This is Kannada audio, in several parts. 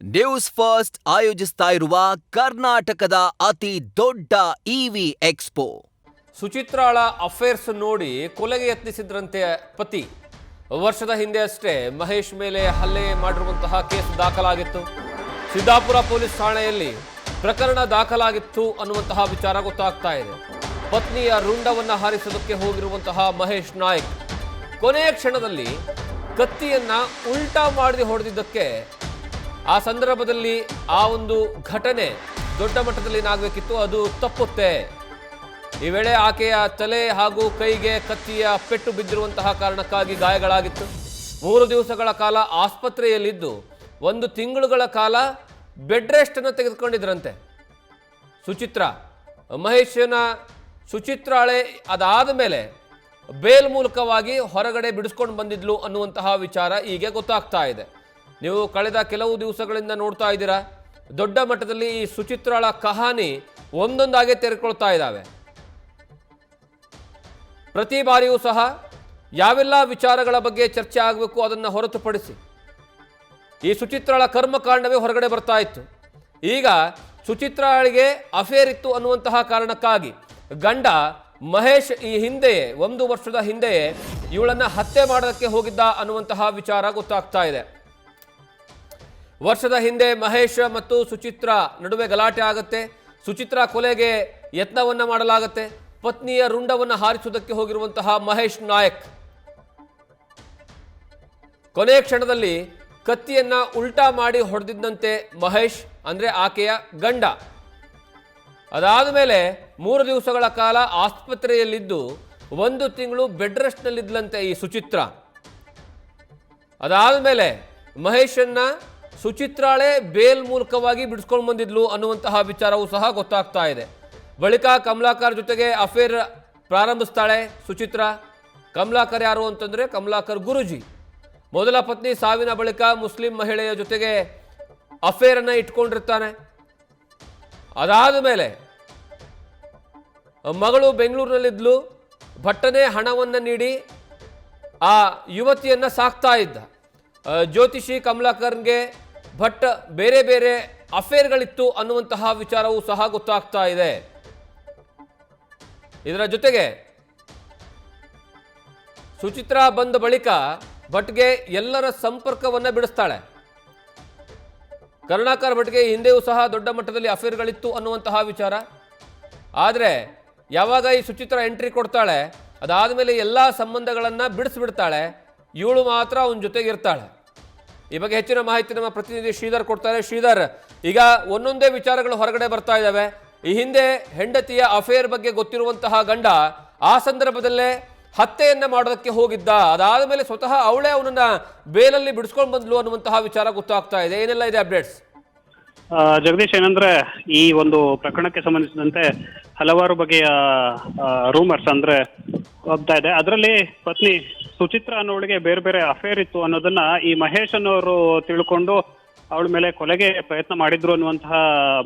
ನ್ಯೂಸ್ ಫಸ್ಟ್ ಆಯೋಜಿಸ್ತಾ ಇರುವ ಕರ್ನಾಟಕದ ಅತಿ ದೊಡ್ಡ ಇವಿ ಎಕ್ಸ್ಪೋ. ಸುಚಿತ್ರಾಳ ಅಫೇರ್ಸ್ ನೋಡಿ ಕೊಲೆಗೆ ಯತ್ನಿಸಿದ್ರಂತೆ ಪತಿ. ವರ್ಷದ ಹಿಂದೆ ಅಷ್ಟೇ ಮಹೇಶ್ ಮೇಲೆ ಹಲ್ಲೆ ಮಾಡಿರುವಂತಹ ಕೇಸ್ ದಾಖಲಾಗಿತ್ತು. ಸಿದ್ದಾಪುರ ಪೊಲೀಸ್ ಠಾಣೆಯಲ್ಲಿ ಪ್ರಕರಣ ದಾಖಲಾಗಿತ್ತು ಅನ್ನುವಂತಹ ವಿಚಾರ ಗೊತ್ತಾಗ್ತಾ ಇದೆ. ಪತ್ನಿಯ ರುಂಡವನ್ನ ಹಾರಿಸೋದಕ್ಕೆ ಹೋಗಿರುವಂತಹ ಮಹೇಶ್ ನಾಯ್ಕ್ ಕೊನೆಯ ಕ್ಷಣದಲ್ಲಿ ಕತ್ತಿಯನ್ನ ಉಲ್ಟಾ ಮಾಡಿ ಹೊಡೆದಿದ್ದಕ್ಕೆ ಆ ಸಂದರ್ಭದಲ್ಲಿ ಆ ಒಂದು ಘಟನೆ ದೊಡ್ಡ ಮಟ್ಟದಲ್ಲಿ ಏನಾಗಬೇಕಿತ್ತು, ಅದು ತಪ್ಪುತ್ತೆ. ಈ ವೇಳೆ ಆಕೆಯ ತಲೆ ಹಾಗೂ ಕೈಗೆ ಕತ್ತಿಯ ಪೆಟ್ಟು ಬಿದ್ದಿರುವಂತಹ ಕಾರಣಕ್ಕಾಗಿ ಗಾಯಗಳಾಗಿತ್ತು. 3 ದಿವಸಗಳ ಕಾಲ ಆಸ್ಪತ್ರೆಯಲ್ಲಿದ್ದು 1 ತಿಂಗಳುಗಳ ಕಾಲ ಬೆಡ್ ರೆಸ್ಟ್ ಅನ್ನು ತೆಗೆದುಕೊಂಡಿದ್ರಂತೆ ಸುಚಿತ್ರಾಳೆ ಅದಾದ ಮೇಲೆ ಬೇಲ್ ಮೂಲಕವಾಗಿ ಹೊರಗಡೆ ಬಿಡಿಸ್ಕೊಂಡು ಬಂದಿದ್ಲು ಅನ್ನುವಂತಹ ವಿಚಾರ ಈಗ ಗೊತ್ತಾಗ್ತಾ ಇದೆ. ನೀವು ಕಳೆದ ಕೆಲವು ದಿವಸಗಳಿಂದ ನೋಡ್ತಾ ಇದ್ದೀರಾ, ದೊಡ್ಡ ಮಟ್ಟದಲ್ಲಿ ಈ ಸುಚಿತ್ರಾಳ ಕಹಾನಿ ಒಂದೊಂದಾಗೆ ತೆರೆಕೊಳ್ತಾ ಇದ್ದಾವೆ. ಪ್ರತಿ ಬಾರಿಯೂ ಸಹ ಯಾವೆಲ್ಲ ವಿಚಾರಗಳ ಬಗ್ಗೆ ಚರ್ಚೆ ಆಗಬೇಕು ಅದನ್ನು ಹೊರತುಪಡಿಸಿ ಈ ಸುಚಿತ್ರಾಳ ಕರ್ಮಕಾಂಡವೇ ಹೊರಗಡೆ ಬರ್ತಾ ಇತ್ತು. ಈಗ ಸುಚಿತ್ರಾಳಿಗೆ ಅಫೇರ್ ಇತ್ತು ಅನ್ನುವಂತಹ ಕಾರಣಕ್ಕಾಗಿ ಗಂಡ ಮಹೇಶ್ ಈ ಹಿಂದೆಯೇ 1 ವರ್ಷದ ಹಿಂದೆಯೇ ಇವಳನ್ನ ಹತ್ಯೆ ಮಾಡೋದಕ್ಕೆ ಹೋಗಿದ್ದ ಅನ್ನುವಂತಹ ವಿಚಾರ ಗೊತ್ತಾಗ್ತಾ ಇದೆ. ವರ್ಷದ ಹಿಂದೆ ಮಹೇಶ್ ಮತ್ತು ಸುಚಿತ್ರಾ ನಡುವೆ ಗಲಾಟೆ ಆಗುತ್ತೆ. ಸುಚಿತ್ರಾ ಕೊಲೆಗೆ ಯತ್ನವನ್ನ ಮಾಡಲಾಗುತ್ತೆ. ಪತ್ನಿಯ ರುಂಡವನ್ನು ಹಾರಿಸುವುದಕ್ಕೆ ಹೋಗಿರುವಂತಹ ಮಹೇಶ್ ನಾಯಕ್ ಕೊನೆಯ ಕ್ಷಣದಲ್ಲಿ ಕತ್ತಿಯನ್ನ ಉಲ್ಟಾ ಮಾಡಿ ಹೊಡೆದಿದ್ದಂತೆ ಮಹೇಶ್, ಅಂದ್ರೆ ಆಕೆಯ ಗಂಡ. ಅದಾದ ಮೇಲೆ 3 ದಿವಸಗಳ ಕಾಲ ಆಸ್ಪತ್ರೆಯಲ್ಲಿದ್ದು 1 ತಿಂಗಳು ಬೆಡ್ ರೆಸ್ಟ್ ನಲ್ಲಿದ್ಲಂತೆ ಈ ಸುಚಿತ್ರಾ. ಅದಾದ ಮೇಲೆ ಮಹೇಶನ್ನ ಸುಚಿತ್ರಾಳೆ ಬೇಲ್ ಮೂಲಕವಾಗಿ ಬಿಡಿಸ್ಕೊಂಡು ಬಂದಿದ್ಲು ಅನ್ನುವಂತಹ ವಿಚಾರವೂ ಸಹ ಗೊತ್ತಾಗ್ತಾ ಇದೆ. ಬಳಿಕ ಕಮಲಾಕರ್ ಜೊತೆಗೆ ಅಫೇರ್ ಪ್ರಾರಂಭಿಸ್ತಾಳೆ ಸುಚಿತ್ರಾ. ಕಮಲಾಕರ್ ಯಾರು ಅಂತಂದ್ರೆ ಕಮಲಾಕರ್ ಗುರುಜಿ. ಮೊದಲ ಪತ್ನಿ ಸಾವಿನ ಬಳಿಕ ಮುಸ್ಲಿಂ ಮಹಿಳೆಯ ಜೊತೆಗೆ ಅಫೇರ್ ಅನ್ನ ಇಟ್ಕೊಂಡಿರ್ತಾನೆ. ಅದಾದ ಮೇಲೆ ಮಗಳು ಬೆಂಗಳೂರಿನಲ್ಲಿದ್ಲು. ಭಟ್ಟನೇ ಹಣವನ್ನು ನೀಡಿ ಆ ಯುವತಿಯನ್ನ ಸಾಕ್ತಾ ಇದ್ದ. ಜ್ಯೋತಿಷಿ ಕಮಲಾಕರ್ಗೆ ಭಟ್ ಬೇರೆ ಬೇರೆ ಅಫೇರ್ಗಳಿತ್ತು ಅನ್ನುವಂತಹ ವಿಚಾರವೂ ಸಹ ಗೊತ್ತಾಗ್ತಾ ಇದೆ. ಇದರ ಜೊತೆಗೆ ಸುಚಿತ್ರಾ ಬಂದ ಬಳಿಕ ಭಟ್ಗೆ ಎಲ್ಲರ ಸಂಪರ್ಕವನ್ನ ಬಿಡಿಸ್ತಾಳೆ. ಕರುಣಾಕರ್ ಭಟ್ಗೆ ಹಿಂದೆಯೂ ಸಹ ದೊಡ್ಡ ಮಟ್ಟದಲ್ಲಿ ಅಫೇರ್ಗಳಿತ್ತು ಅನ್ನುವಂತಹ ವಿಚಾರ. ಆದರೆ ಯಾವಾಗ ಈ ಸುಚಿತ್ರಾ ಎಂಟ್ರಿ ಕೊಡ್ತಾಳೆ, ಅದಾದಮೇಲೆ ಎಲ್ಲ ಸಂಬಂಧಗಳನ್ನು ಬಿಡಿಸ್ಬಿಡ್ತಾಳೆ. ಇವಳು ಮಾತ್ರ ಅವನ ಜೊತೆಗೆ ಇರ್ತಾಳೆ. ಈ ಬಗ್ಗೆ ಹೆಚ್ಚಿನ ಮಾಹಿತಿ ನಮ್ಮ ಪ್ರತಿನಿಧಿ ಶ್ರೀಧರ್ ಕೊಡ್ತಾರೆ. ಶ್ರೀಧರ್, ಈಗ ಒಂದೊಂದೇ ವಿಚಾರಗಳು ಹೊರಗಡೆ ಬರ್ತಾ ಇದ್ದಾವೆ. ಈ ಹಿಂದೆ ಹೆಂಡತಿಯ ಅಫೇರ್ ಬಗ್ಗೆ ಗೊತ್ತಿರುವಂತಹ ಗಂಡ ಆ ಸಂದರ್ಭದಲ್ಲೇ ಹತ್ಯೆಯನ್ನ ಮಾಡೋದಕ್ಕೆ ಹೋಗಿದ್ದ. ಅದಾದ ಮೇಲೆ ಸ್ವತಃ ಅವಳೇ ಅವನನ್ನ ಬೇಲಲ್ಲಿ ಬಿಡಿಸ್ಕೊಂಡು ಬಂದ್ಲು ಅನ್ನುವಂತಹ ವಿಚಾರ ಗೊತ್ತಾಗ್ತಾ ಇದೆ. ಏನೆಲ್ಲ ಇದೆ ಅಪ್ಡೇಟ್ಸ್? ಜಗದೀಶ್, ಏನಂದ್ರೆ ಈ ಒಂದು ಪ್ರಕರಣಕ್ಕೆ ಸಂಬಂಧಿಸಿದಂತೆ ಹಲವಾರು ಬಗೆಯ ರೂಮರ್ಸ್ ಅಂದ್ರೆ ಹೋಗ್ತಾ ಇದೆ. ಅದರಲ್ಲಿ ಪತ್ನಿ ಸುಚಿತ್ರಾ ಅನ್ನೋಳಿಗೆ ಬೇರೆ ಬೇರೆ ಅಫೇರ್ ಇತ್ತು ಅನ್ನೋದನ್ನ ಈ ಮಹೇಶ್ ಅನ್ನೋರು ತಿಳ್ಕೊಂಡು ಅವಳ ಮೇಲೆ ಕೊಲೆಗೆ ಪ್ರಯತ್ನ ಮಾಡಿದ್ರು ಅನ್ನುವಂತಹ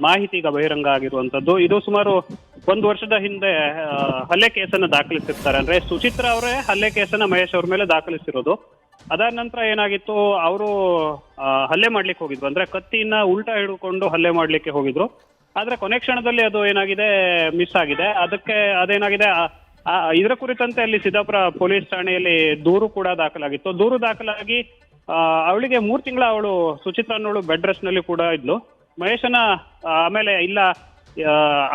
ಮಾಹಿತಿ ಈಗ ಬಹಿರಂಗ ಆಗಿರುವಂತದ್ದು. ಇದು ಸುಮಾರು 1 ವರ್ಷದ ಹಿಂದೆ ಹಲ್ಲೆ ಕೇಸನ್ನ ದಾಖಲಿಸಿರ್ತಾರೆ. ಅಂದ್ರೆ ಸುಚಿತ್ರಾ ಅವರೇ ಹಲ್ಲೆ ಕೇಸನ್ನ ಮಹೇಶ್ ಅವ್ರ ಮೇಲೆ ದಾಖಲಿಸಿರೋದು. ಅದಾದ ನಂತರ ಏನಾಗಿತ್ತು, ಅವರು ಹಲ್ಲೆ ಮಾಡ್ಲಿಕ್ಕೆ ಹೋಗಿದ್ರು. ಅಂದ್ರೆ ಕತ್ತಿನ ಉಲ್ಟಾ ಹಿಡ್ಕೊಂಡು ಹಲ್ಲೆ ಮಾಡ್ಲಿಕ್ಕೆ ಹೋಗಿದ್ರು. ಆದ್ರೆ ಕೊನೆ ಕ್ಷಣದಲ್ಲಿ ಅದು ಏನಾಗಿದೆ, ಮಿಸ್ ಆಗಿದೆ. ಅದೇನಾಗಿದೆ, ಇದರ ಕುರಿತಂತೆ ಅಲ್ಲಿ ಸಿದ್ದಾಪುರ ಪೊಲೀಸ್ ಠಾಣೆಯಲ್ಲಿ ದೂರು ಕೂಡ ದಾಖಲಾಗಿತ್ತು. ದೂರು ದಾಖಲಾಗಿ ಅವಳಿಗೆ 3 ತಿಂಗಳ ಅವಳು ಸುಚಿತ್ರಾ ಅನ್ನೋಳು ಬೆಡ್ ರೆಸ್ಟ್ ನಲ್ಲಿ ಕೂಡ ಇದ್ಲು. ಮಹೇಶನ ಆಮೇಲೆ ಇಲ್ಲ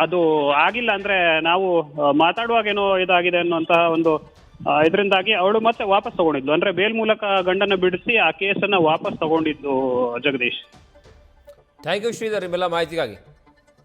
ಅದು ಆಗಿಲ್ಲ, ಅಂದ್ರೆ ನಾವು ಮಾತಾಡುವಾಗೇನೋ ಇದಾಗಿದೆ ಅನ್ನುವಂತಹ ಒಂದು ಇದರಿಂದಾಗಿ ಅವಳು ಮತ್ತೆ ವಾಪಸ್ ತಗೊಂಡಿದ್ಲು. ಅಂದ್ರೆ ಬೇಲ್ ಮೂಲಕ ಗಂಡನ ಬಿಡಿಸಿ ಆ ಕೇಸನ್ನ ವಾಪಸ್ ತಗೊಂಡಿದ್ದು. ಜಗದೀಶ್, ಥ್ಯಾಂಕ್ ಯು ಶ್ರೀಧರ್, ನಿಮ್ಮೆಲ್ಲ ಮಾಹಿತಿಗಾಗಿ.